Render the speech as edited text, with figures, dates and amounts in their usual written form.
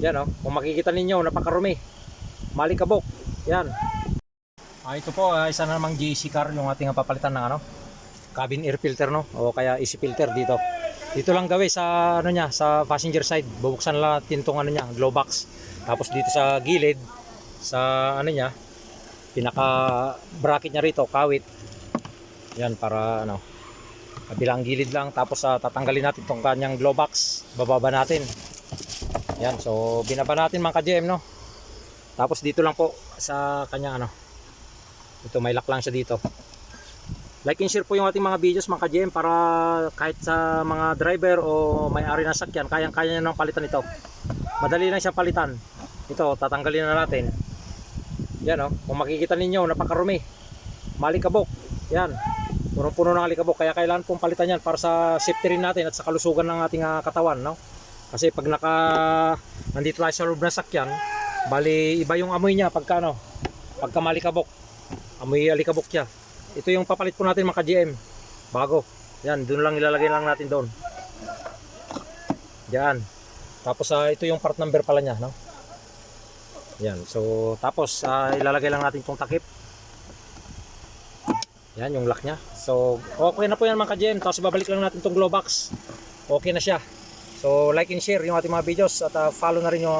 Yan oh, kung makikita ninyo, napakarumi. Malikabok. Yan. Ito po, isa na namang GC car yung ating papalitan ng cabin air filter no o kaya easy filter dito. Dito lang gawin sa niya, sa passenger side. Bubuksan lang natin tong niya, glow box. Tapos dito sa gilid sa niya, pinaka bracket niya rito, kawit. Yan para kabilang gilid lang. Tapos tatanggalin natin tong kanyang glow box. Bababa natin. Yan, so binaba natin mga ka-GM no. Tapos dito lang po sa kanya ito may lock lang siya dito. Like and share po yung ating mga videos mga ka-GM para kahit sa mga driver o may-ari ng sakyan, kayang-kaya niya nang palitan ito. Madali lang siya palitan. Ito, tatanggalin na natin. Yan kung makikita ninyo, napakarumi. Malikabok. Yan. Punong-puno ng alikabok, kaya kailangan pong palitan yan para sa safety rin natin at sa kalusugan ng ating katawan, no? Kasi pag nandito tayo sa loob ng sakyan, bali iba yung amoy niya pagka malikabok. Amoy alikabok siya. Ito yung papalit po natin mga ka-GM. Bago. Yan, doon lang ilalagay lang natin doon. Yan. Tapos ito yung part number pala niya, no? Yan. So, tapos ilalagay lang natin tong takip. Yan yung lock niya. So, okay na po yan mga ka-GM. Tapos babalik lang natin tong glow box. Okay na siya. So, like and share yung ating mga videos at follow na rin yung